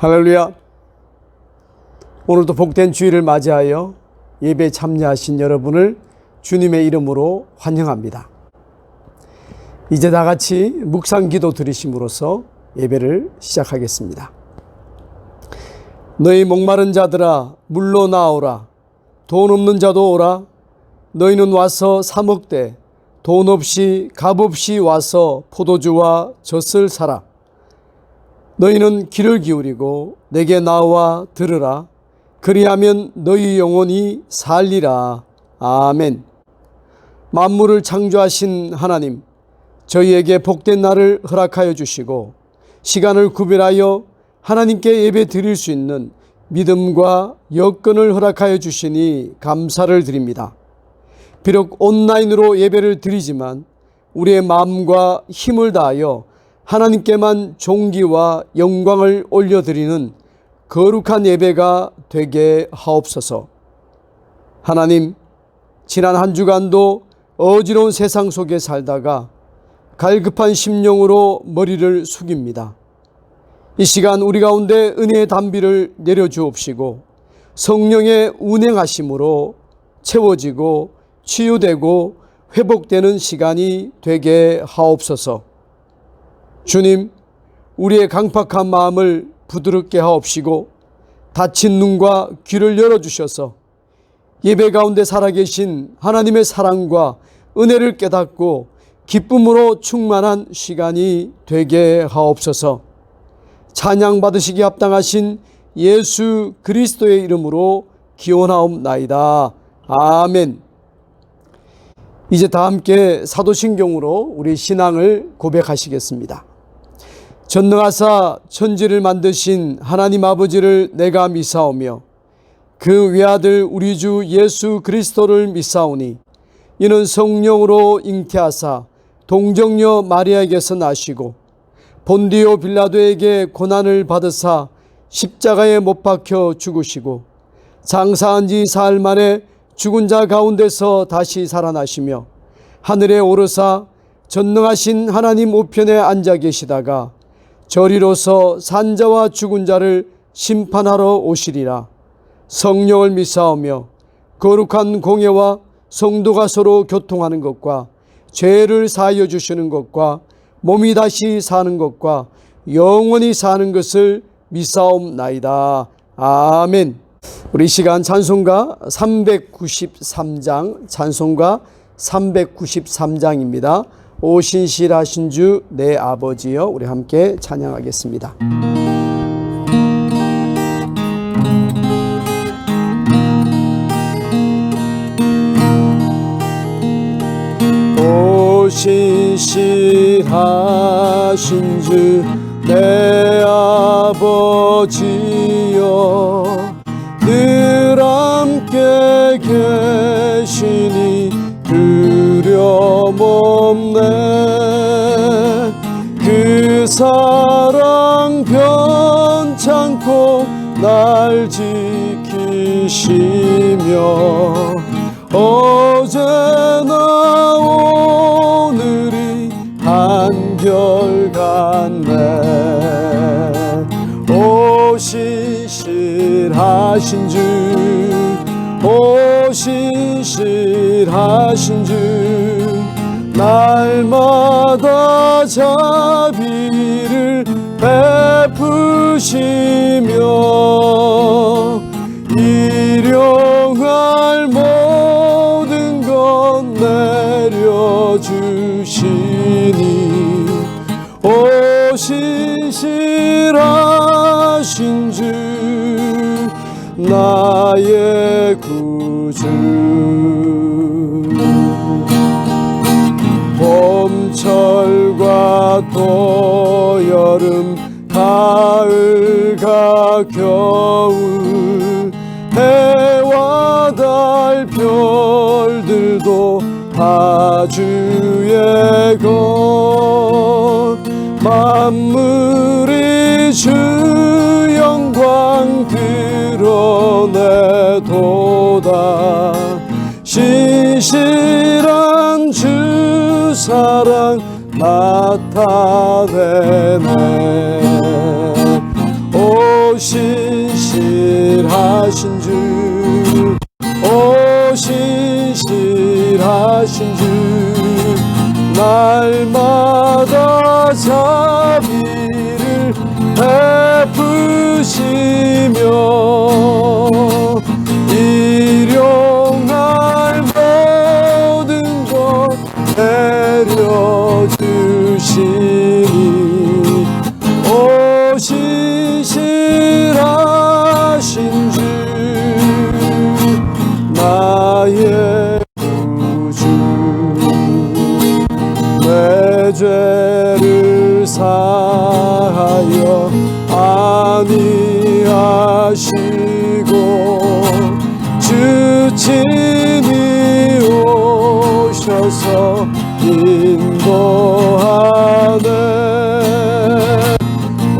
할렐루야. 오늘도 복된 주일을 맞이하여 예배에 참여하신 여러분을 주님의 이름으로 환영합니다. 이제 다 같이 묵상 기도 드리심으로써 예배를 시작하겠습니다. 너희 목마른 자들아 물러 나오라. 돈 없는 자도 오라. 너희는 와서 사 먹되 돈 없이 값 없이 와서 포도주와 젖을 사라. 너희는 귀를 기울이고 내게 나와 들으라. 그리하면 너희 영혼이 살리라. 아멘. 만물을 창조하신 하나님, 저희에게 복된 날을 허락하여 주시고 시간을 구별하여 하나님께 예배 드릴 수 있는 믿음과 여건을 허락하여 주시니 감사를 드립니다. 비록 온라인으로 예배를 드리지만 우리의 마음과 힘을 다하여 하나님께만 존귀와 영광을 올려드리는 거룩한 예배가 되게 하옵소서. 하나님, 지난 한 주간도 어지러운 세상 속에 살다가 갈급한 심령으로 머리를 숙입니다. 이 시간 우리 가운데 은혜의 단비를 내려주옵시고 성령의 운행하심으로 채워지고 치유되고 회복되는 시간이 되게 하옵소서. 주님, 우리의 강팍한 마음을 부드럽게 하옵시고 닫힌 눈과 귀를 열어주셔서 예배 가운데 살아계신 하나님의 사랑과 은혜를 깨닫고 기쁨으로 충만한 시간이 되게 하옵소서. 찬양 받으시기 합당하신 예수 그리스도의 이름으로 기원하옵나이다. 아멘. 이제 다 함께 사도신경으로 우리 신앙을 고백하시겠습니다. 전능하사 천지를 만드신 하나님 아버지를 내가 믿사오며 그 외아들 우리 주 예수 그리스도를 믿사오니 이는 성령으로 잉태하사 동정녀 마리아에게서 나시고 본디오 빌라도에게 고난을 받으사 십자가에 못 박혀 죽으시고 장사한 지 사흘 만에 죽은 자 가운데서 다시 살아나시며 하늘에 오르사 전능하신 하나님 우편에 앉아 계시다가 저리로서 산자와 죽은 자를 심판하러 오시리라. 성령을 믿사오며 거룩한 공예와 성도가 서로 교통하는 것과 죄를 사하여 주시는 것과 몸이 다시 사는 것과 영원히 사는 것을 믿사옵나이다. 아멘. 우리 시간 찬송가 393장, 찬송가 393장입니다. 오 신실하신 주 내 아버지여, 우리 함께 찬양하겠습니다. 오 신실하신 주 내 아버지여, 늘 함께 계시니 두려움 없네. 그 사랑 변찮고 날 지키시며 어제나 오늘이 한결같네. 오 신실하신 주, 오 신실하신 주, 날마다 자비를 베푸시며 일용할 모든 것 내려주시니 오 신실하신 주 나의 구주. 봄철과 또 여름 가을과 겨울 해와 달 별들도 다 주의 것. 만물이 주 영광 드러내도다. 신실한 주 사랑 나타내네. 오 신실하신 주, 오 신실하신 주, 날마다 자비를 베푸시며 일용할 모든 것 내려주시니 오 신실하신 주, 나의 구주, 내 죄를 사하여 아니하시고 주 친히 오셔서 인도하네.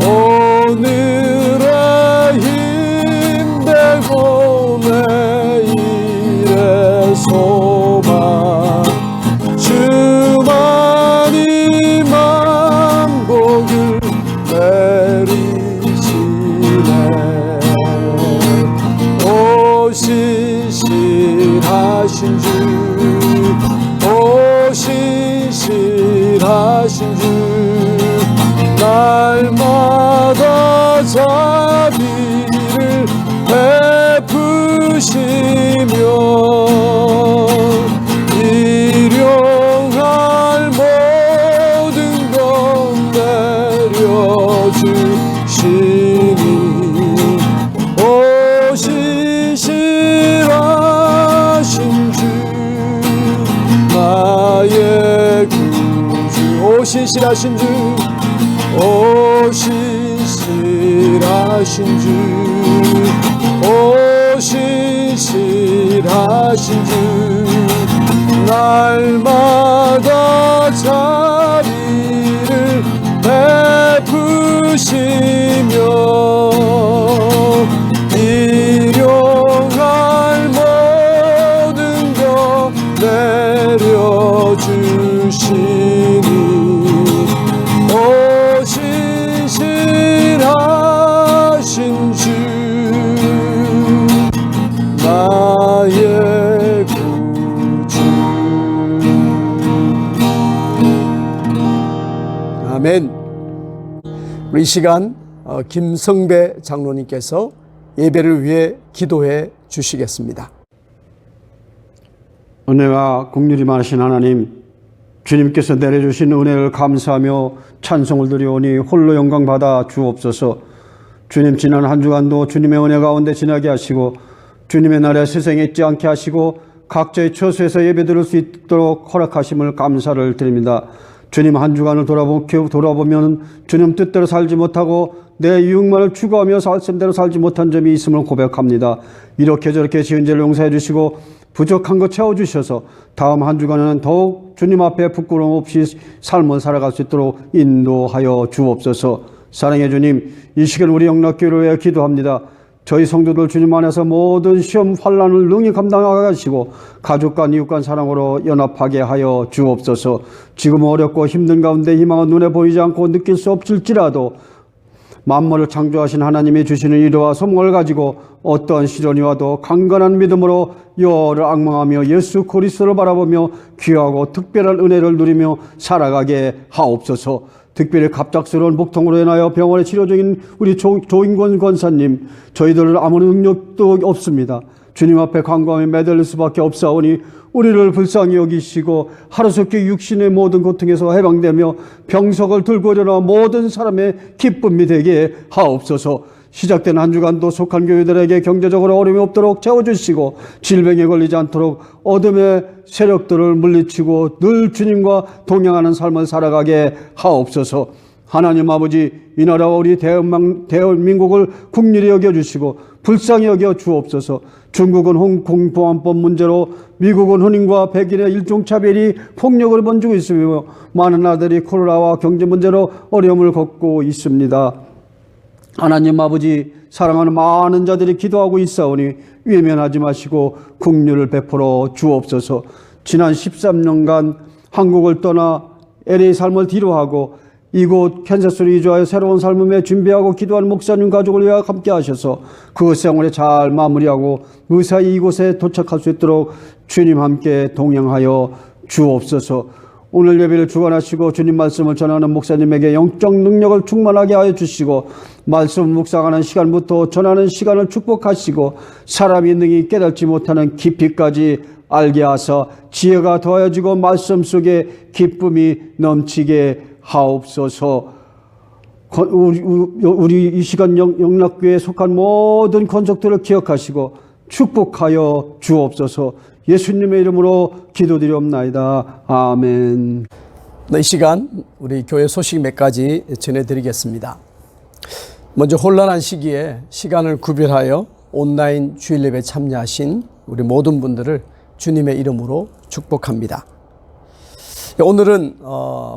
오늘의 힘들고 내일의 소망, 주만이 만복을 내리시네. 오 신실하신 주, 오 신실하신 주, 날마다 자비를 베푸시며 일용할 모든 것 내려주시니 오 신실하신 주, 나의 구주, 오 신실하신 주, 오 신실하신 주, 오 신실하신 주, 날마다 자비를 베푸시며 일용할 모든 것 내려주시니 오 신실하신 주, 나의 구주. 아멘. 우리 이 시간 김성배 장로님께서 예배를 위해 기도해 주시겠습니다. 은혜와 긍휼이 많으신 하나님, 주님께서 내려주신 은혜를 감사하며 찬송을 드리오니 홀로 영광 받아 주옵소서. 주님, 지난 한 주간도 주님의 은혜 가운데 지나게 하시고 주님의 날에 세상에 있지 않게 하시고 각자의 처소에서 예배 드릴 수 있도록 허락하심을 감사를 드립니다. 주님, 한 주간을 돌아보면 주님 뜻대로 살지 못하고 내 이익만을 추구하며 말씀대로 살지 못한 점이 있음을 고백합니다. 이렇게 저렇게 지은 죄를 용서해 주시고 부족한 것 채워주셔서 다음 한 주간은 더욱 주님 앞에 부끄러움 없이 삶을 살아갈 수 있도록 인도하여 주옵소서. 사랑해 주님, 이 시간 우리 영락교회를 위해 기도합니다. 저희 성도들 주님 안에서 모든 시험 환난을 능히 감당하게 하시고 가족과 이웃과 사랑으로 연합하게 하여 주옵소서. 지금 어렵고 힘든 가운데 희망은 눈에 보이지 않고 느낄 수 없을지라도 만물을 창조하신 하나님이 주시는 위로와 소망을 가지고 어떠한 시련이 와도 강건한 믿음으로 여호와를 앙망하며 예수 그리스도를 바라보며 귀하고 특별한 은혜를 누리며 살아가게 하옵소서. 특별히 갑작스러운 복통으로 인하여 병원에 치료 중인 우리 조인권 권사님, 저희들은 아무런 능력도 없습니다. 주님 앞에 간구하며 매달릴 수밖에 없사오니 우리를 불쌍히 여기시고 하루속히 육신의 모든 고통에서 해방되며 병석을 들고 일어나 모든 사람의 기쁨이 되게 하옵소서. 시작된 한 주간도 속한 교회들에게 경제적으로 어려움이 없도록 채워주시고 질병에 걸리지 않도록 어둠의 세력들을 물리치고 늘 주님과 동행하는 삶을 살아가게 하옵소서. 하나님 아버지, 이 나라와 우리 대한민국을 국률이 여겨주시고 불쌍히 여겨 주옵소서. 중국은 홍콩 보안법 문제로, 미국은 혼인과 백인의 일종차별이 폭력을 번지고 있으며 많은 나라들이 코로나와 경제 문제로 어려움을 겪고 있습니다. 하나님 아버지, 사랑하는 많은 자들이 기도하고 있사오니 외면하지 마시고 긍휼을 베풀어 주옵소서. 지난 13년간 한국을 떠나 LA 삶을 뒤로하고 이곳 캔자스로 이주하여 새로운 삶을 준비하고 기도하는 목사님 가족을 위하여 함께 하셔서 그 생활에 잘 마무리하고 무사히 이곳에 도착할 수 있도록 주님 함께 동행하여 주옵소서. 오늘 예배를 주관하시고 주님 말씀을 전하는 목사님에게 영적 능력을 충만하게 하여 주시고 말씀 묵상하는 시간부터 전하는 시간을 축복하시고 사람이 능히 깨닫지 못하는 깊이까지 알게 하사 지혜가 더해지고 말씀 속에 기쁨이 넘치게 하옵소서. 우리 이 시간 영락교회에 속한 모든 건속들을 기억하시고 축복하여 주옵소서. 예수님의 이름으로 기도드리옵나이다. 아멘. 이 시간 우리 교회 소식 몇 가지 전해드리겠습니다. 먼저 혼란한 시기에 시간을 구별하여 온라인 주일 예배 참여하신 우리 모든 분들을 주님의 이름으로 축복합니다. 오늘은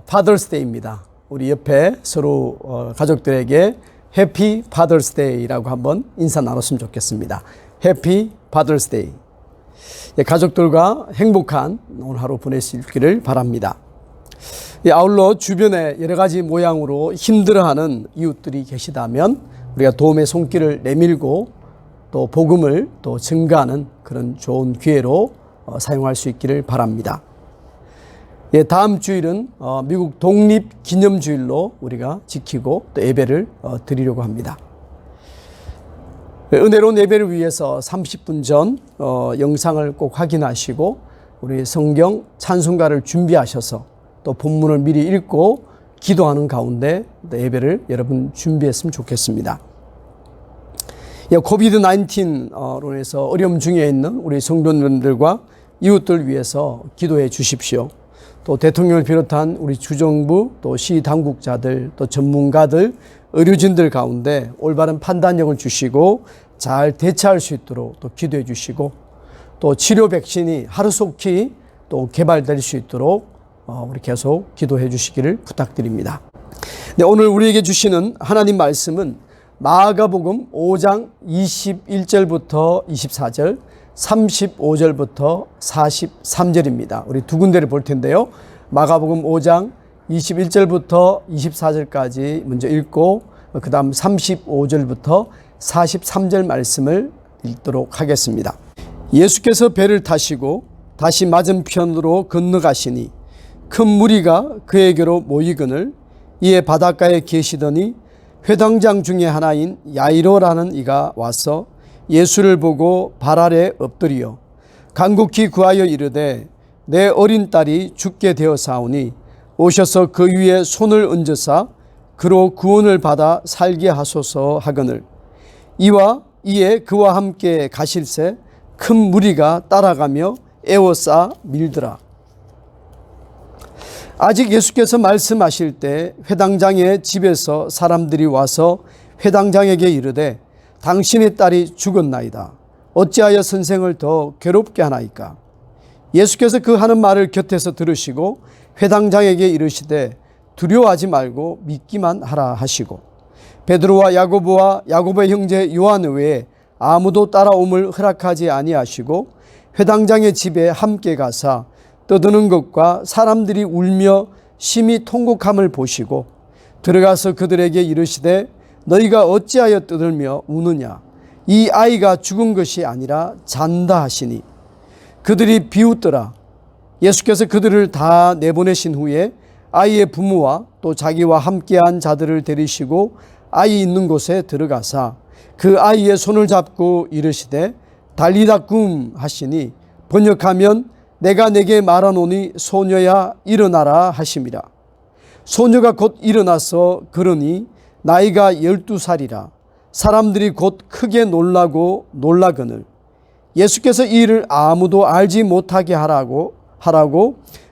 파더스 데이입니다. 우리 옆에 서로 가족들에게 해피 파더스 데이라고 한번 인사 나눴으면 좋겠습니다. 해피 파더스 데이. 가족들과 행복한 오늘 하루 보내시기를 바랍니다. 아울러 주변에 여러 가지 모양으로 힘들어하는 이웃들이 계시다면 우리가 도움의 손길을 내밀고 또 복음을 또 증가하는 그런 좋은 기회로 사용할 수 있기를 바랍니다. 다음 주일은 미국 독립기념주일로 우리가 지키고 또 예배를 드리려고 합니다. 은혜로운 예배를 위해서 30분 전 영상을 꼭 확인하시고 우리 성경 찬송가를 준비하셔서 또 본문을 미리 읽고 기도하는 가운데 예배를 여러분 준비했으면 좋겠습니다. 코비드-19로 인해서 어려움 중에 있는 우리 성도님들과 이웃들 위해서 기도해 주십시오. 또 대통령을 비롯한 우리 주정부 또 시당국자들 또 전문가들 의료진들 가운데 올바른 판단력을 주시고 잘 대처할 수 있도록 또 기도해 주시고 또 치료 백신이 하루속히 또 개발될 수 있도록 우리 계속 기도해 주시기를 부탁드립니다. 네, 오늘 우리에게 주시는 하나님 말씀은 마가복음 5장 21절부터 24절 35절부터 43절입니다. 우리 두 군데를 볼 텐데요. 마가복음 5장 21절부터 24절까지 먼저 읽고 그 다음 35절부터 43절 말씀을 읽도록 하겠습니다. 예수께서 배를 타시고 다시 맞은편으로 건너가시니 큰 무리가 그에게로 모이거늘 이에 바닷가에 계시더니 회당장 중에 하나인 야이로라는 이가 와서 예수를 보고 발 아래 엎드리어 간곡히 구하여 이르되 내 어린 딸이 죽게 되어사오니 오셔서 그 위에 손을 얹으사 그로 구원을 받아 살게 하소서 하거늘 이에 그와 함께 가실새 큰 무리가 따라가며 에워싸 밀더라. 아직 예수께서 말씀하실 때 회당장의 집에서 사람들이 와서 회당장에게 이르되 당신의 딸이 죽었나이다. 어찌하여 선생을 더 괴롭게 하나이까? 예수께서 그 하는 말을 곁에서 들으시고 회당장에게 이르시되 두려워하지 말고 믿기만 하라 하시고 베드로와 야고보와 야고보의 형제 요한 외에 아무도 따라옴을 허락하지 아니하시고 회당장의 집에 함께 가사 떠드는 것과 사람들이 울며 심히 통곡함을 보시고 들어가서 그들에게 이르시되 너희가 어찌하여 떠들며 우느냐? 이 아이가 죽은 것이 아니라 잔다 하시니 그들이 비웃더라. 예수께서 그들을 다 내보내신 후에 아이의 부모와 또 자기와 함께한 자들을 데리시고 아이 있는 곳에 들어가사 그 아이의 손을 잡고 이르시되 달리다 쿰 하시니 번역하면 내가 내게 말하노니 소녀야 일어나라 하심이라. 소녀가 곧 일어나서 걸으니 나이가 12살이라. 사람들이 곧 크게 놀라거늘 예수께서 이 일을 아무도 알지 못하게 하라고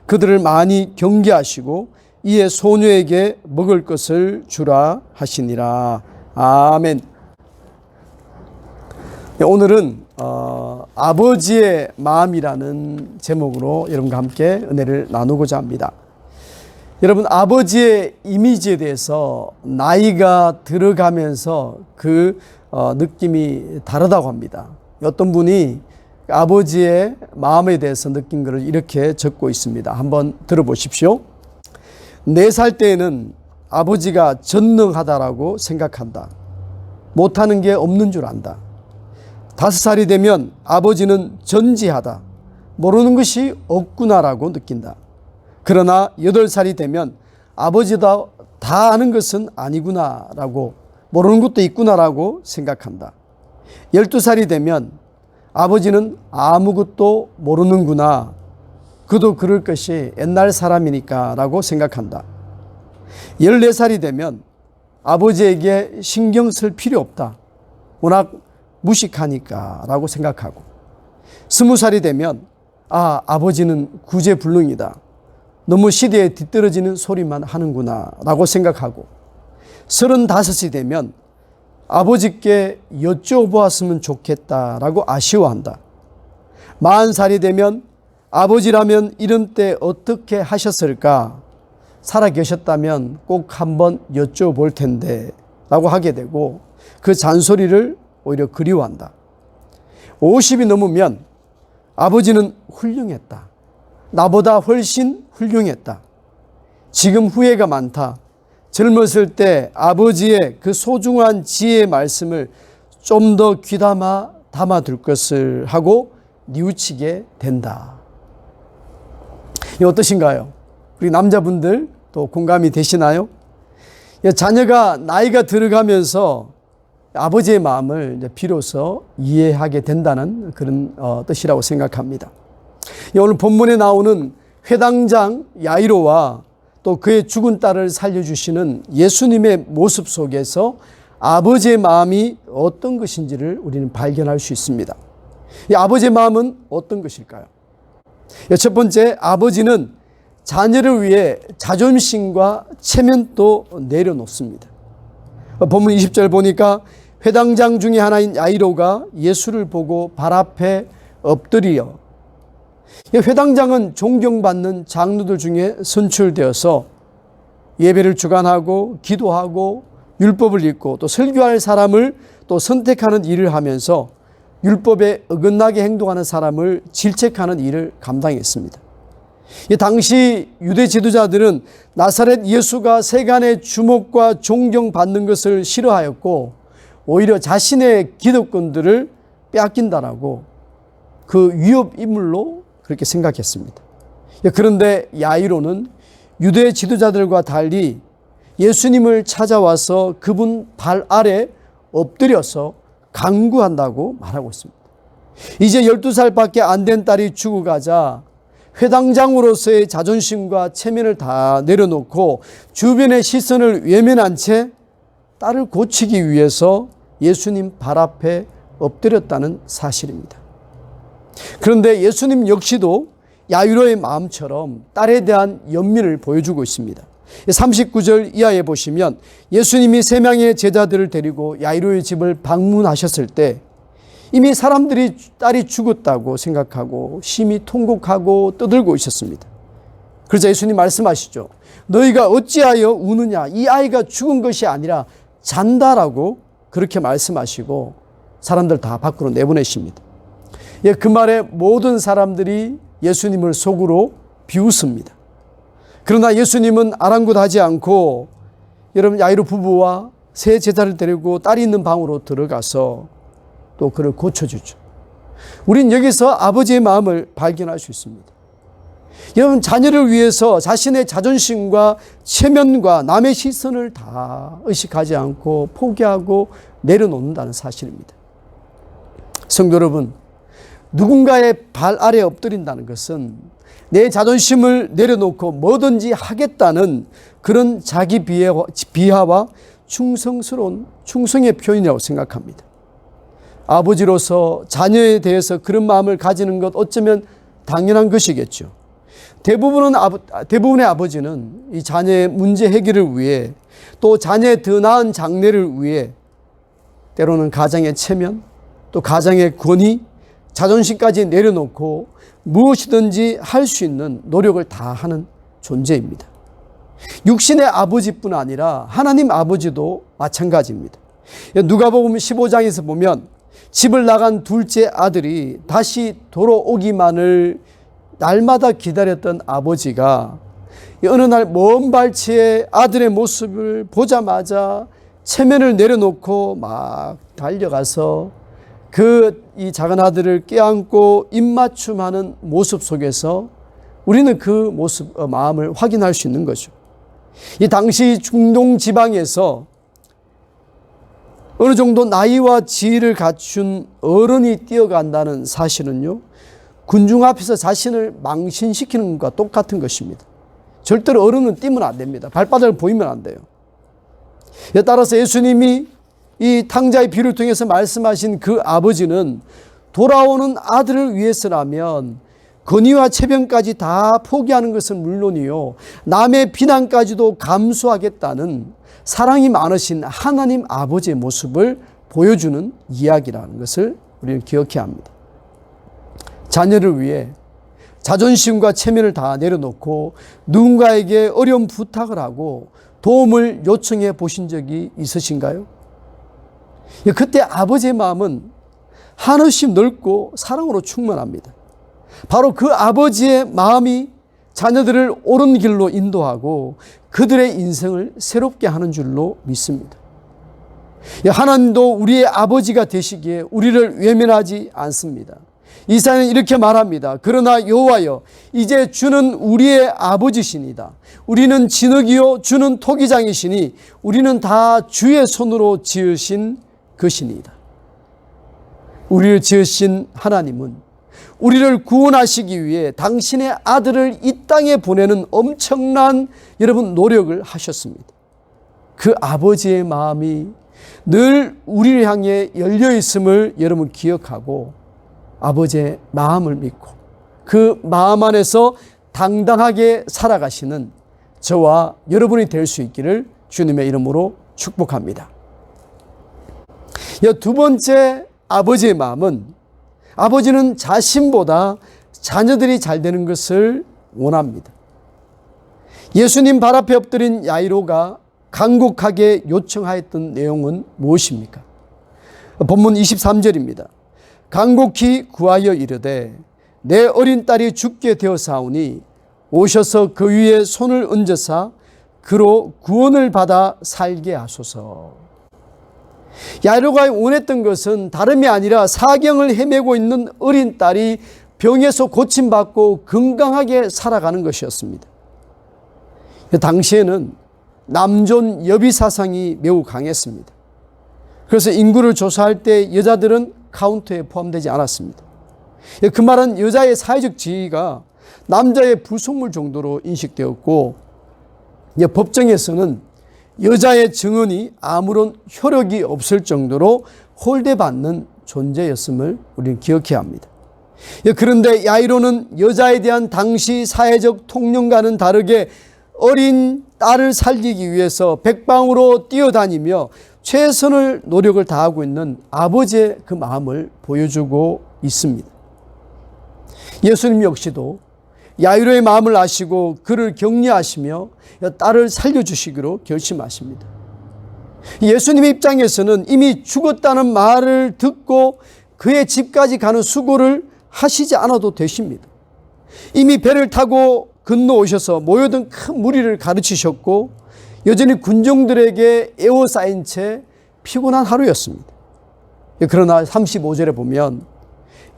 그들을 많이 경계하시고 이에 소녀에게 먹을 것을 주라 하시니라. 아멘. 오늘은 아버지의 마음이라는 제목으로 여러분과 함께 은혜를 나누고자 합니다. 여러분, 아버지의 이미지에 대해서 나이가 들어가면서 그 느낌이 다르다고 합니다. 어떤 분이 아버지의 마음에 대해서 느낀 것을 이렇게 적고 있습니다. 한번 들어보십시오. 4살 때에는 아버지가 전능하다라고 생각한다. 못하는 게 없는 줄 안다. 5살이 되면 아버지는 전지하다. 모르는 것이 없구나라고 느낀다. 그러나 8살이 되면 아버지가 다 아는 것은 아니구나라고, 모르는 것도 있구나라고 생각한다. 12살이 되면 아버지는 아무것도 모르는구나. 그도 그럴 것이 옛날 사람이니까 라고 생각한다. 14살이 되면 아버지에게 신경 쓸 필요 없다. 워낙 무식하니까 라고 생각하고, 20살이 되면 아버지는 구제불능이다. 너무 시대에 뒤떨어지는 소리만 하는구나 라고 생각하고, 35이 되면 아버지께 여쭤보았으면 좋겠다라고 아쉬워한다. 40살이 되면 아버지라면 이런 때 어떻게 하셨을까? 살아 계셨다면 꼭 한번 여쭤볼 텐데 라고 하게 되고, 그 잔소리를 오히려 그리워한다. 50이 넘으면 아버지는 훌륭했다. 나보다 훨씬 훌륭했다. 지금 후회가 많다. 젊었을 때 아버지의 그 소중한 지혜의 말씀을 좀 더 귀담아 담아둘 것을 하고 뉘우치게 된다. 이 어떠신가요? 우리 남자분들 또 공감이 되시나요? 자녀가 나이가 들어가면서 아버지의 마음을 이제 비로소 이해하게 된다는 그런 뜻이라고 생각합니다. 오늘 본문에 나오는 회당장 야이로와 또 그의 죽은 딸을 살려주시는 예수님의 모습 속에서 아버지의 마음이 어떤 것인지를 우리는 발견할 수 있습니다. 이 아버지의 마음은 어떤 것일까요? 첫 번째, 아버지는 자녀를 위해 자존심과 체면도 내려놓습니다. 본문 20절 보니까 회당장 중에 하나인 야이로가 예수를 보고 발 앞에 엎드려, 회당장은 존경받는 장로들 중에 선출되어서 예배를 주관하고 기도하고 율법을 읽고 또 설교할 사람을 또 선택하는 일을 하면서 율법에 어긋나게 행동하는 사람을 질책하는 일을 감당했습니다. 당시 유대 지도자들은 나사렛 예수가 세간의 주목과 존경받는 것을 싫어하였고, 오히려 자신의 기득권들을 빼앗긴다라고 그 위협 인물로 그렇게 생각했습니다. 그런데 야이로는 유대 지도자들과 달리 예수님을 찾아와서 그분 발 아래 엎드려서 간구한다고 말하고 있습니다. 이제 12살밖에 안 된 딸이 죽어가자 회당장으로서의 자존심과 체면을 다 내려놓고 주변의 시선을 외면한 채 딸을 고치기 위해서 예수님 발 앞에 엎드렸다는 사실입니다. 그런데 예수님 역시도 야이로의 마음처럼 딸에 대한 연민을 보여주고 있습니다. 39절 이하에 보시면 예수님이 3명의 제자들을 데리고 야이로의 집을 방문하셨을 때 이미 사람들이 딸이 죽었다고 생각하고 심히 통곡하고 떠들고 있었습니다. 그러자 예수님 말씀하시죠. 너희가 어찌하여 우느냐? 이 아이가 죽은 것이 아니라 잔다라고 그렇게 말씀하시고 사람들 다 밖으로 내보내십니다. 그 말에 모든 사람들이 예수님을 속으로 비웃습니다. 그러나 예수님은 아랑곳하지 않고 여러분 야이로 부부와 세 제자를 데리고 딸이 있는 방으로 들어가서 또 그를 고쳐주죠. 우린 여기서 아버지의 마음을 발견할 수 있습니다. 여러분, 자녀를 위해서 자신의 자존심과 체면과 남의 시선을 다 의식하지 않고 포기하고 내려놓는다는 사실입니다. 성도 여러분, 누군가의 발 아래 엎드린다는 것은 내 자존심을 내려놓고 뭐든지 하겠다는 그런 자기 비하와 충성스러운 충성의 표현이라고 생각합니다. 아버지로서 자녀에 대해서 그런 마음을 가지는 것 어쩌면 당연한 것이겠죠. 대부분의 아버지는 이 자녀의 문제 해결을 위해 또 자녀의 더 나은 장래를 위해 때로는 가정의 체면 또 가정의 권위 자존심까지 내려놓고 무엇이든지 할 수 있는 노력을 다하는 존재입니다. 육신의 아버지뿐 아니라 하나님 아버지도 마찬가지입니다. 누가복음 15장에서 보면 집을 나간 둘째 아들이 다시 돌아오기만을 날마다 기다렸던 아버지가 어느 날 먼 발치에 아들의 모습을 보자마자 체면을 내려놓고 막 달려가서 이 작은 아들을 껴안고 입맞춤하는 모습 속에서 우리는 그 모습, 마음을 확인할 수 있는 거죠. 이 당시 중동 지방에서 어느 정도 나이와 지위를 갖춘 어른이 뛰어간다는 사실은요, 군중 앞에서 자신을 망신시키는 것과 똑같은 것입니다. 절대로 어른은 뛰면 안 됩니다. 발바닥을 보이면 안 돼요. 따라서 예수님이 이 탕자의 비유를 통해서 말씀하신 그 아버지는 돌아오는 아들을 위해서라면 건의와 체면까지 다 포기하는 것은 물론이요, 남의 비난까지도 감수하겠다는 사랑이 많으신 하나님 아버지의 모습을 보여주는 이야기라는 것을 우리는 기억해야 합니다. 자녀를 위해 자존심과 체면을 다 내려놓고 누군가에게 어려운 부탁을 하고 도움을 요청해 보신 적이 있으신가요? 그때 아버지의 마음은 한없이 넓고 사랑으로 충만합니다. 바로 그 아버지의 마음이 자녀들을 옳은 길로 인도하고 그들의 인생을 새롭게 하는 줄로 믿습니다. 하나님도 우리의 아버지가 되시기에 우리를 외면하지 않습니다. 이사야는 이렇게 말합니다. 그러나 여호와여, 이제 주는 우리의 아버지시니다. 우리는 진흙이요 주는 토기장이시니 우리는 다 주의 손으로 지으신 것이니이다. 우리를 지으신 하나님은 우리를 구원하시기 위해 당신의 아들을 이 땅에 보내는 엄청난 여러분 노력을 하셨습니다. 그 아버지의 마음이 늘 우리를 향해 열려 있음을 여러분 기억하고 아버지의 마음을 믿고 그 마음 안에서 당당하게 살아가시는 저와 여러분이 될 수 있기를 주님의 이름으로 축복합니다. 두 번째 아버지의 마음은, 아버지는 자신보다 자녀들이 잘 되는 것을 원합니다. 예수님 발 앞에 엎드린 야이로가 간곡하게 요청하였던 내용은 무엇입니까? 본문 23절입니다. 간곡히 구하여 이르되 내 어린 딸이 죽게 되어사오니 오셔서 그 위에 손을 얹으사 그로 구원을 받아 살게 하소서. 야이로가 원했던 것은 다름이 아니라 사경을 헤매고 있는 어린 딸이 병에서 고침받고 건강하게 살아가는 것이었습니다. 당시에는 남존 여비 사상이 매우 강했습니다. 그래서 인구를 조사할 때 여자들은 카운트에 포함되지 않았습니다. 그 말은 여자의 사회적 지위가 남자의 부속물 정도로 인식되었고, 법정에서는 여자의 증언이 아무런 효력이 없을 정도로 홀대받는 존재였음을 우리는 기억해야 합니다. 그런데 야이로는 여자에 대한 당시 사회적 통념과는 다르게 어린 딸을 살리기 위해서 백방으로 뛰어다니며 최선을 노력을 다하고 있는 아버지의 그 마음을 보여주고 있습니다. 예수님 역시도 야이로의 마음을 아시고 그를 격려하시며 딸을 살려주시기로 결심하십니다. 예수님의 입장에서는 이미 죽었다는 말을 듣고 그의 집까지 가는 수고를 하시지 않아도 되십니다. 이미 배를 타고 건너오셔서 모여든 큰 무리를 가르치셨고 여전히 군종들에게 에워싸인 채 피곤한 하루였습니다. 그러나 35절에 보면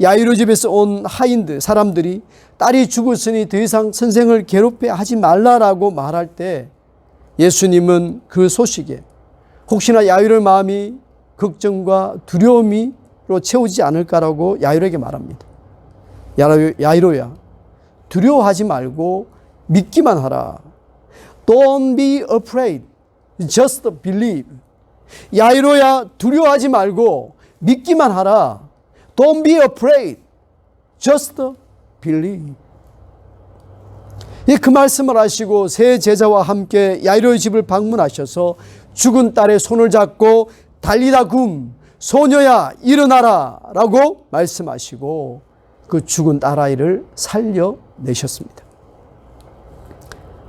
야이로 집에서 온 하인들, 사람들이 딸이 죽었으니 더 이상 선생을 괴롭게 하지 말라라고 말할 때 예수님은 그 소식에 혹시나 야이로의 마음이 걱정과 두려움으로 채우지 않을까라고 야이로에게 말합니다. 야이로야, 두려워하지 말고 믿기만 하라. Don't be afraid, just believe. 야이로야, 두려워하지 말고 믿기만 하라. Don't be afraid, just believe. 그 말씀을 하시고 세 제자와 함께 야이로의 집을 방문하셔서 죽은 딸의 손을 잡고 달리다 굼, 소녀야 일어나라 라고 말씀하시고 그 죽은 딸아이를 살려내셨습니다.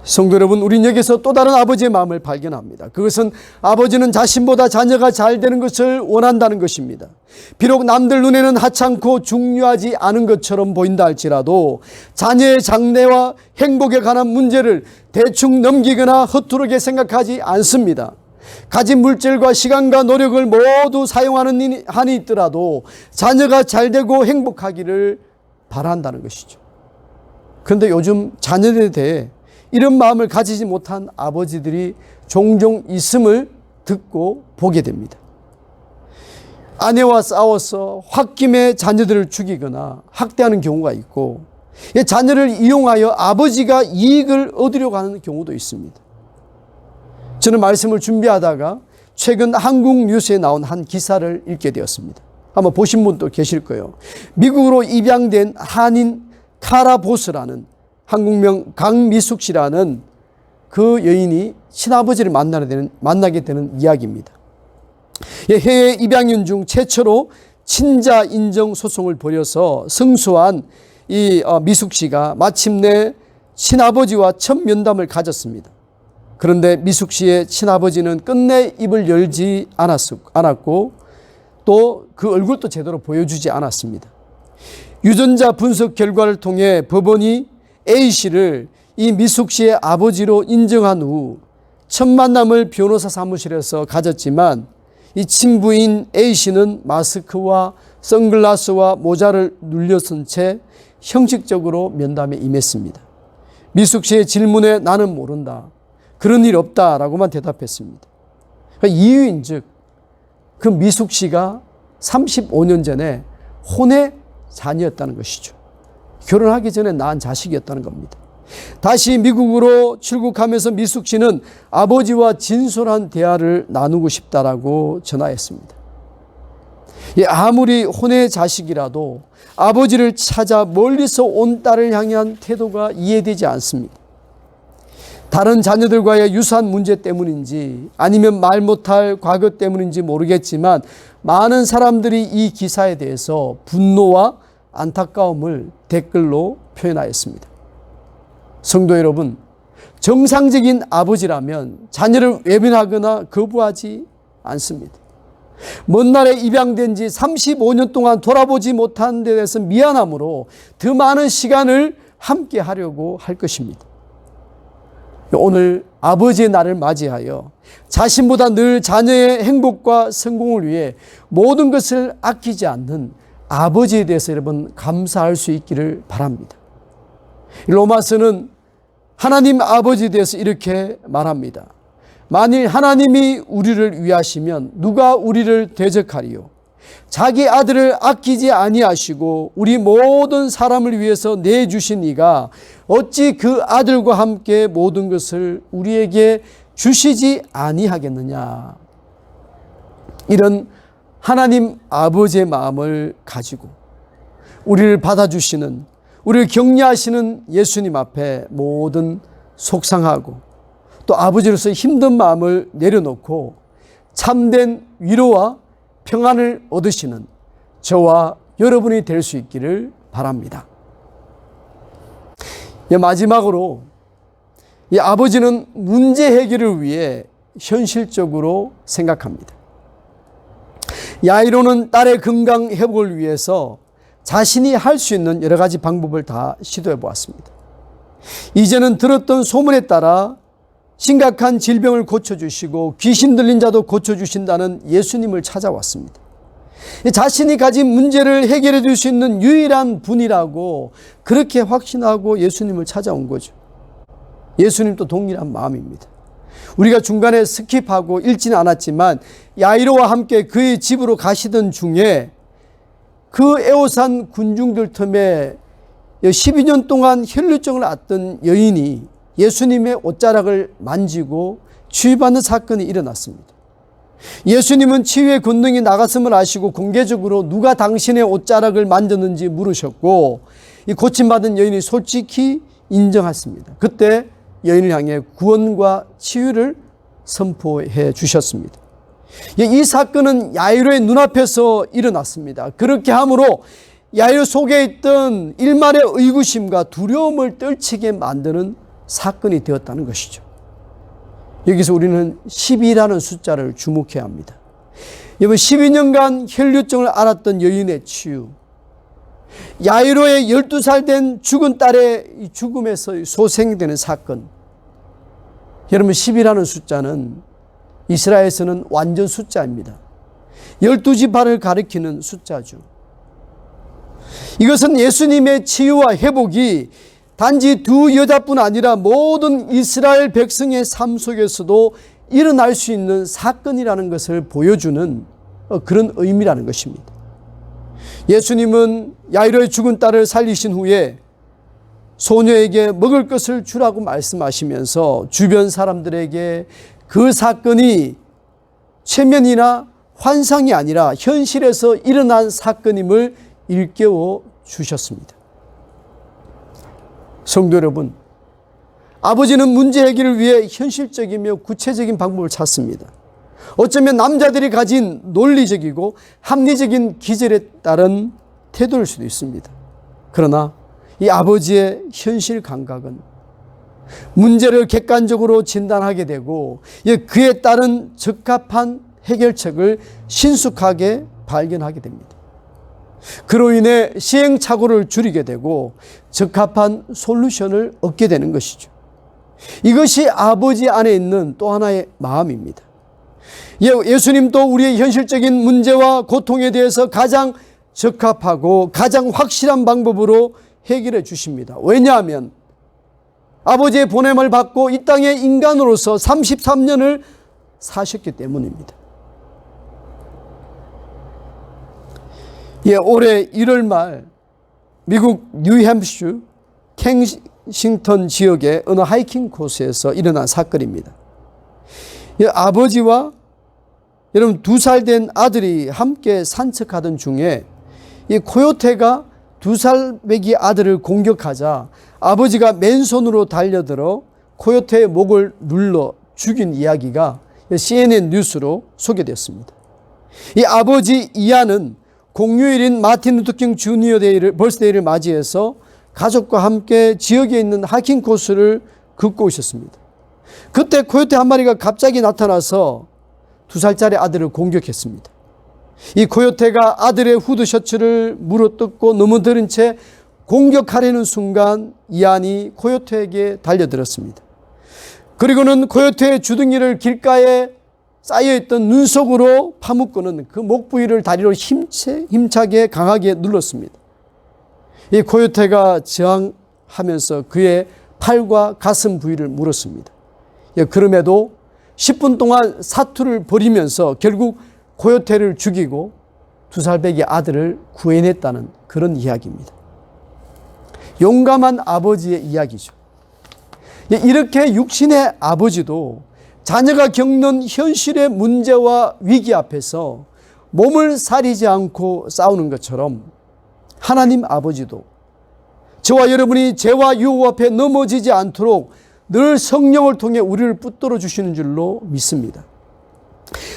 성도 여러분, 우린 여기서 또 다른 아버지의 마음을 발견합니다. 그것은 아버지는 자신보다 자녀가 잘 되는 것을 원한다는 것입니다. 비록 남들 눈에는 하찮고 중요하지 않은 것처럼 보인다 할지라도 자녀의 장래와 행복에 관한 문제를 대충 넘기거나 허투루게 생각하지 않습니다. 가진 물질과 시간과 노력을 모두 사용하는 한이 있더라도 자녀가 잘 되고 행복하기를 바란다는 것이죠. 그런데 요즘 자녀들에 대해 이런 마음을 가지지 못한 아버지들이 종종 있음을 듣고 보게 됩니다. 아내와 싸워서 홧김에 자녀들을 죽이거나 학대하는 경우가 있고, 자녀를 이용하여 아버지가 이익을 얻으려고 하는 경우도 있습니다. 저는 말씀을 준비하다가 최근 한국 뉴스에 나온 한 기사를 읽게 되었습니다. 아마 보신 분도 계실 거예요. 미국으로 입양된 한인 카라 보스라는 한국명 강미숙 씨라는 그 여인이 친아버지를 만나게 되는 이야기입니다. 해외 입양인 중 최초로 친자 인정 소송을 벌여서 승소한 이 미숙 씨가 마침내 친아버지와 첫 면담을 가졌습니다. 그런데 미숙 씨의 친아버지는 끝내 입을 열지 않았고 또 그 얼굴도 제대로 보여주지 않았습니다. 유전자 분석 결과를 통해 법원이 A씨를 이 미숙 씨의 아버지로 인정한 후 첫 만남을 변호사 사무실에서 가졌지만 이 친부인 A씨는 마스크와 선글라스와 모자를 눌려쓴 채 형식적으로 면담에 임했습니다. 미숙 씨의 질문에 나는 모른다, 그런 일 없다라고만 대답했습니다. 이유인즉 그 미숙 씨가 35년 전에 혼의 자녀였다는 것이죠. 결혼하기 전에 낳은 자식이었다는 겁니다. 다시 미국으로 출국하면서 미숙 씨는 아버지와 진솔한 대화를 나누고 싶다라고 전화했습니다. 아무리 혼의 자식이라도 아버지를 찾아 멀리서 온 딸을 향한 태도가 이해되지 않습니다. 다른 자녀들과의 유사한 문제 때문인지 아니면 말 못할 과거 때문인지 모르겠지만 많은 사람들이 이 기사에 대해서 분노와 안타까움을 댓글로 표현하였습니다. 성도 여러분, 정상적인 아버지라면 자녀를 외면하거나 거부하지 않습니다. 먼 날에 입양된 지 35년 동안 돌아보지 못한 데 대해서 미안함으로 더 많은 시간을 함께 하려고 할 것입니다. 오늘 아버지의 날을 맞이하여 자신보다 늘 자녀의 행복과 성공을 위해 모든 것을 아끼지 않는 아버지에 대해서 여러분 감사할 수 있기를 바랍니다. 로마서는 하나님 아버지에 대해서 이렇게 말합니다. 만일 하나님이 우리를 위하시면 누가 우리를 대적하리요? 자기 아들을 아끼지 아니하시고 우리 모든 사람을 위해서 내주신 이가 어찌 그 아들과 함께 모든 것을 우리에게 주시지 아니하겠느냐. 이런 하나님 아버지의 마음을 가지고 우리를 받아주시는, 우리를 격려하시는 예수님 앞에 모든 속상하고 또 아버지로서 힘든 마음을 내려놓고 참된 위로와 평안을 얻으시는 저와 여러분이 될 수 있기를 바랍니다. 마지막으로 이 아버지는 문제 해결을 위해 현실적으로 생각합니다. 야이로는 딸의 건강 회복을 위해서 자신이 할 수 있는 여러 가지 방법을 다 시도해 보았습니다. 이제는 들었던 소문에 따라 심각한 질병을 고쳐주시고 귀신 들린 자도 고쳐주신다는 예수님을 찾아왔습니다. 자신이 가진 문제를 해결해 줄 수 있는 유일한 분이라고 그렇게 확신하고 예수님을 찾아온 거죠. 예수님도 동일한 마음입니다. 우리가 중간에 스킵하고 읽지는 않았지만 야이로와 함께 그의 집으로 가시던 중에 그 애호산 군중들 틈에 12년 동안 혈루증을 앓던 여인이 예수님의 옷자락을 만지고 치유받는 사건이 일어났습니다. 예수님은 치유의 권능이 나갔음을 아시고 공개적으로 누가 당신의 옷자락을 만졌는지 물으셨고 이 고침받은 여인이 솔직히 인정했습니다. 그때 여인을 향해 구원과 치유를 선포해 주셨습니다. 이 사건은 야이로의 눈앞에서 일어났습니다. 그렇게 함으로 야이로 속에 있던 일말의 의구심과 두려움을 떨치게 만드는 사건이 되었다는 것이죠. 여기서 우리는 12라는 숫자를 주목해야 합니다. 여러분, 12년간 혈류증을 앓았던 여인의 치유, 야이로의 12살 된 죽은 딸의 죽음에서 소생되는 사건. 여러분, 10이라는 숫자는 이스라엘에서는 완전 숫자입니다. 12지파를 가리키는 숫자죠. 이것은 예수님의 치유와 회복이 단지 두 여자뿐 아니라 모든 이스라엘 백성의 삶 속에서도 일어날 수 있는 사건이라는 것을 보여주는 그런 의미라는 것입니다. 예수님은 야이로의 죽은 딸을 살리신 후에 소녀에게 먹을 것을 주라고 말씀하시면서 주변 사람들에게 그 사건이 최면이나 환상이 아니라 현실에서 일어난 사건임을 일깨워 주셨습니다. 성도 여러분, 아버지는 문제 해결을 위해 현실적이며 구체적인 방법을 찾습니다. 어쩌면 남자들이 가진 논리적이고 합리적인 기절에 따른 태도일 수도 있습니다. 그러나 이 아버지의 현실 감각은 문제를 객관적으로 진단하게 되고 그에 따른 적합한 해결책을 신속하게 발견하게 됩니다. 그로 인해 시행착오를 줄이게 되고 적합한 솔루션을 얻게 되는 것이죠. 이것이 아버지 안에 있는 또 하나의 마음입니다. 예수님도 우리의 현실적인 문제와 고통에 대해서 가장 적합하고 가장 확실한 방법으로 해결해 주십니다. 왜냐하면 아버지의 보냄을 받고 이 땅의 인간으로서 33년을 사셨기 때문입니다. 올해 1월 말 미국 뉴햄슈 켄싱턴 지역의 어느 하이킹 코스에서 일어난 사건입니다. 아버지와 여러분 2살 된 아들이 함께 산책하던 중에 이 코요테가 2살배기 아들을 공격하자 아버지가 맨손으로 달려들어 코요테의 목을 눌러 죽인 이야기가 CNN 뉴스로 소개됐습니다. 이 아버지 이안은 공휴일인 마틴 루터킹 주니어 벌스데이를 맞이해서 가족과 함께 지역에 있는 하이킹 코스를 걷고 오셨습니다. 그때 코요테 한 마리가 갑자기 나타나서 2살짜리 아들을 공격했습니다. 이 코요테가 아들의 후드 셔츠를 물어뜯고 넘어뜨린 채 공격하려는 순간 이안이 코요테에게 달려들었습니다. 그리고는 코요테의 주둥이를 길가에 쌓여있던 눈 속으로 파묻고는 그 목 부위를 다리로 힘차게 강하게 눌렀습니다. 이 코요테가 저항하면서 그의 팔과 가슴 부위를 물었습니다. 그럼에도 10분 동안 사투를 벌이면서 결국 코요테를 죽이고 2살배기 아들을 구해냈다는 그런 이야기입니다. 용감한 아버지의 이야기죠. 이렇게 육신의 아버지도 자녀가 겪는 현실의 문제와 위기 앞에서 몸을 사리지 않고 싸우는 것처럼 하나님 아버지도 저와 여러분이 죄와 유혹 앞에 넘어지지 않도록 늘 성령을 통해 우리를 붙들어 주시는 줄로 믿습니다.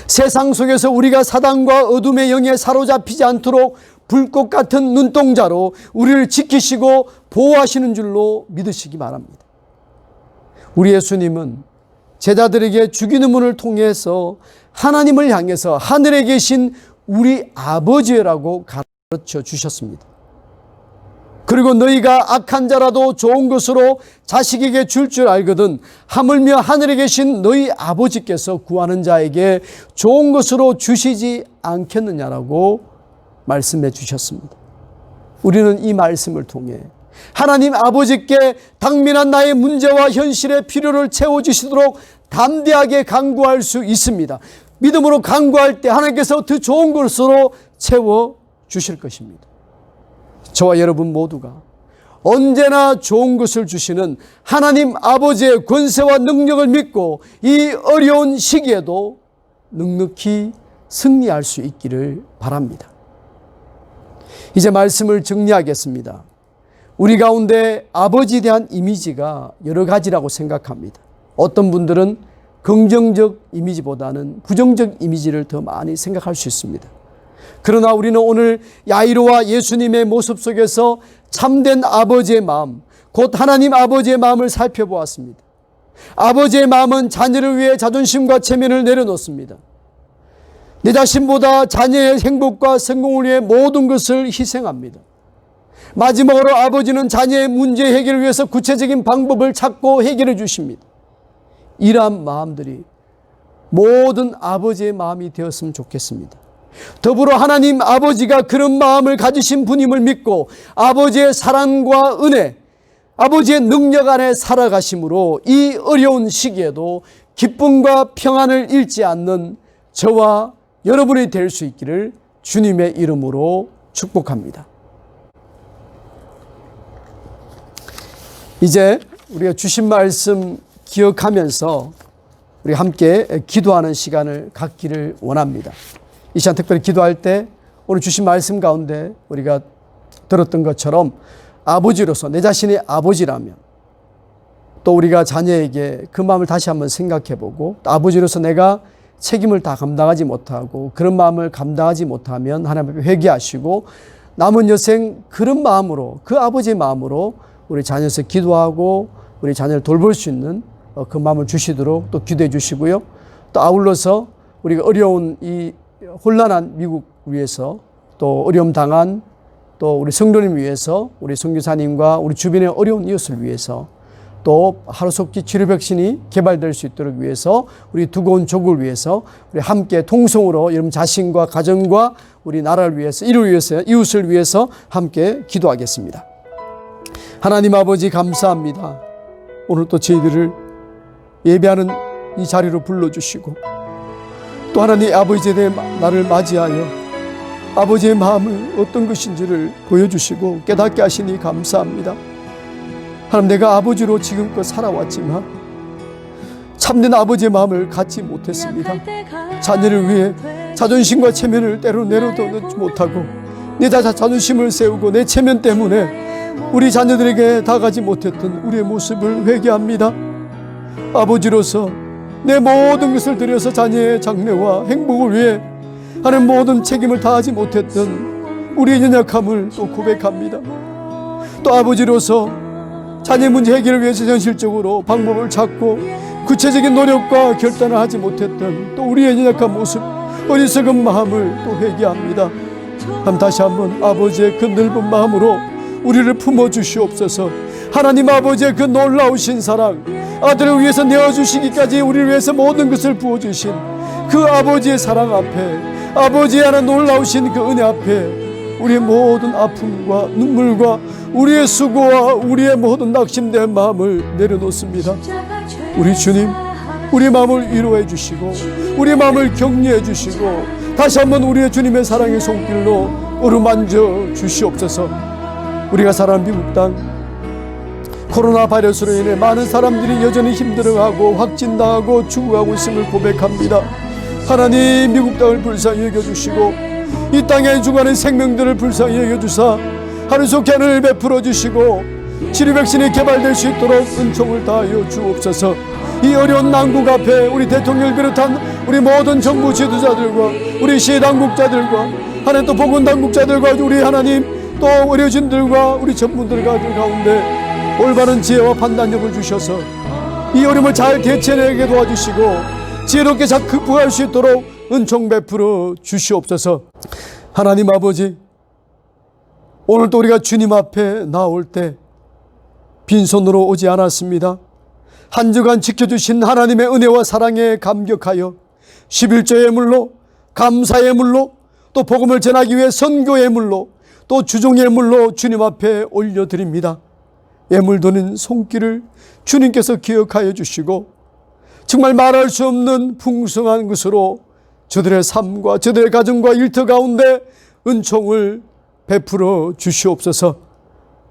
세상 속에서 우리가 사단과 어둠의 영에 사로잡히지 않도록 불꽃 같은 눈동자로 우리를 지키시고 보호하시는 줄로 믿으시기 바랍니다. 우리 예수님은 제자들에게 죽이는 문을 통해서 하나님을 향해서 하늘에 계신 우리 아버지라고 가르쳐 주셨습니다. 그리고 너희가 악한 자라도 좋은 것으로 자식에게 줄 알거든 하물며 하늘에 계신 너희 아버지께서 구하는 자에게 좋은 것으로 주시지 않겠느냐라고 말씀해 주셨습니다. 우리는 이 말씀을 통해 하나님 아버지께 당면한 나의 문제와 현실의 필요를 채워주시도록 담대하게 간구할 수 있습니다. 믿음으로 간구할 때 하나님께서 더 좋은 것으로 채워주실 것입니다. 저와 여러분 모두가 언제나 좋은 것을 주시는 하나님 아버지의 권세와 능력을 믿고 이 어려운 시기에도 넉넉히 승리할 수 있기를 바랍니다. 이제 말씀을 정리하겠습니다. 우리 가운데 아버지에 대한 이미지가 여러 가지라고 생각합니다. 어떤 분들은 긍정적 이미지보다는 부정적 이미지를 더 많이 생각할 수 있습니다. 그러나 우리는 오늘 야이로와 예수님의 모습 속에서 참된 아버지의 마음, 곧 하나님 아버지의 마음을 살펴보았습니다. 아버지의 마음은 자녀를 위해 자존심과 체면을 내려놓습니다. 내 자신보다 자녀의 행복과 성공을 위해 모든 것을 희생합니다. 마지막으로 아버지는 자녀의 문제 해결을 위해서 구체적인 방법을 찾고 해결해 주십니다. 이러한 마음들이 모든 아버지의 마음이 되었으면 좋겠습니다. 더불어 하나님 아버지가 그런 마음을 가지신 분임을 믿고 아버지의 사랑과 은혜, 아버지의 능력 안에 살아가심으로 이 어려운 시기에도 기쁨과 평안을 잃지 않는 저와 여러분이 될 수 있기를 주님의 이름으로 축복합니다. 이제 우리가 주신 말씀 기억하면서 우리 함께 기도하는 시간을 갖기를 원합니다. 이 시간 특별히 기도할 때 오늘 주신 말씀 가운데 우리가 들었던 것처럼 아버지로서 내 자신이 아버지라면 또 우리가 자녀에게 그 마음을 다시 한번 생각해보고 또 아버지로서 내가 책임을 다 감당하지 못하고 그런 마음을 감당하지 못하면 하나님 앞에 회개하시고 남은 여생 그런 마음으로 그 아버지의 마음으로 우리 자녀에서 기도하고 우리 자녀를 돌볼 수 있는 그 마음을 주시도록 또 기도해 주시고요. 또 아울러서 우리가 어려운 이 혼란한 미국 위해서 또 어려움 당한 또 우리 성도님 위해서 우리 선교사님과 우리 주변의 어려운 이웃을 위해서 또 하루속히 치료 백신이 개발될 수 있도록 위해서 우리 두고 온 조국을 위해서 우리 함께 통성으로 여러분 자신과 가정과 우리 나라를 위해서 이를 위해서 이웃을 위해서 함께 기도하겠습니다. 하나님 아버지 감사합니다. 오늘 또 저희들을 예배하는 이 자리로 불러주시고 또 하나님 아버지에 대해 나를 맞이하여 아버지의 마음은 어떤 것인지를 보여주시고 깨닫게 하시니 감사합니다. 하나님 내가 아버지로 지금껏 살아왔지만 참된 아버지의 마음을 갖지 못했습니다. 자녀를 위해 자존심과 체면을 때로 내려놓지 못하고 내 자존심을 세우고 내 체면 때문에 우리 자녀들에게 다가가지 못했던 우리의 모습을 회개합니다. 아버지로서 내 모든 것을 들여서 자녀의 장래와 행복을 위해 하는 모든 책임을 다하지 못했던 우리의 연약함을 또 고백합니다. 또 아버지로서 자녀 문제 해결을 위해서 현실적으로 방법을 찾고 구체적인 노력과 결단을 하지 못했던 또 우리의 연약한 모습, 어리석은 마음을 또 회개합니다. 다시 한번 아버지의 그 넓은 마음으로 우리를 품어주시옵소서. 하나님 아버지의 그 놀라우신 사랑, 아들을 위해서 내어주시기까지 우리를 위해서 모든 것을 부어주신 그 아버지의 사랑 앞에, 아버지의 하나님 놀라우신 그 은혜 앞에 우리의 모든 아픔과 눈물과 우리의 수고와 우리의 모든 낙심된 마음을 내려놓습니다. 우리 주님, 우리 마음을 위로해 주시고 우리 마음을 격려해 주시고 다시 한번 우리의 주님의 사랑의 손길로 어루만져 주시옵소서. 우리가 살아가는 미국 땅 코로나 바이러스로 인해 많은 사람들이 여전히 힘들어하고 확진당하고 죽어가고 있음을 고백합니다. 하나님 미국 땅을 불쌍히 여겨주시고 이 땅의 주관의 생명들을 불쌍히 여겨주사 하루속히 하늘을 베풀어 주시고 치료 백신이 개발될 수 있도록 은총을 다하여 주옵소서. 이 어려운 난국 앞에 우리 대통령을 비롯한 우리 모든 정부 지도자들과 우리 시당국자들과 하나님 또 보건당국자들과 우리 하나님 또 의료진들과 우리 전문들과 가운데 올바른 지혜와 판단력을 주셔서 이 어려움을 잘 대처해내게 도와주시고 지혜롭게 잘 극복할 수 있도록 은총 베풀어 주시옵소서. 하나님 아버지, 오늘도 우리가 주님 앞에 나올 때 빈손으로 오지 않았습니다. 한 주간 지켜주신 하나님의 은혜와 사랑에 감격하여 11조의 물로, 감사의 물로, 또 복음을 전하기 위해 선교의 물로, 또 주종의 물로 주님 앞에 올려드립니다. 예물드는 손길을 주님께서 기억하여 주시고 정말 말할 수 없는 풍성한 것으로 저들의 삶과 저들의 가정과 일터 가운데 은총을 베풀어 주시옵소서.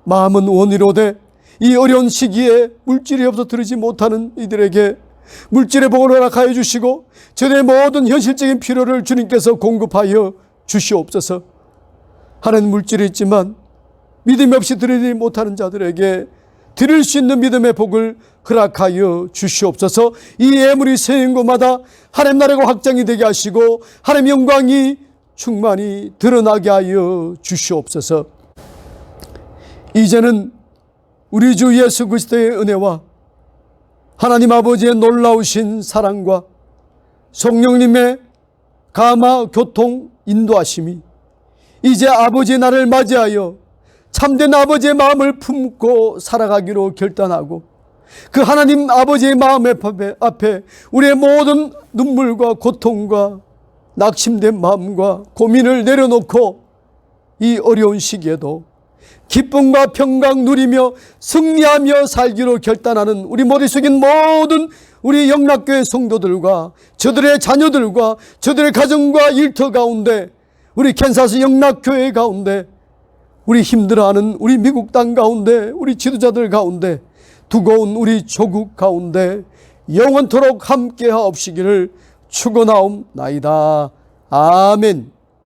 마음은 원이로되 이 어려운 시기에 물질이 없어 들으지 못하는 이들에게 물질의 복을 허락하여 주시고 저들의 모든 현실적인 필요를 주님께서 공급하여 주시옵소서. 하나님 물질이 있지만 믿음이 없이 드리지 못하는 자들에게 드릴 수 있는 믿음의 복을 허락하여 주시옵소서. 이 예물이 세인 곳마다 하나님 나라가 확장이 되게 하시고 하나님 영광이 충만히 드러나게 하여 주시옵소서. 이제는 우리 주 예수 그리스도의 은혜와 하나님 아버지의 놀라우신 사랑과 성령님의 감화 교통 인도하심이 이제 아버지의 날을 맞이하여 참된 아버지의 마음을 품고 살아가기로 결단하고 그 하나님 아버지의 마음 앞에 우리의 모든 눈물과 고통과 낙심된 마음과 고민을 내려놓고 이 어려운 시기에도 기쁨과 평강 누리며 승리하며 살기로 결단하는 우리 머리 숙인 모든 우리 영락교회 성도들과 저들의 자녀들과 저들의 가정과 일터 가운데 우리 캔사스 영락교회 가운데 우리 힘들어하는 우리 미국 땅 가운데 우리 지도자들 가운데 두고 온 우리 조국 가운데 영원토록 함께하옵시기를 축원하옵나이다. 아멘.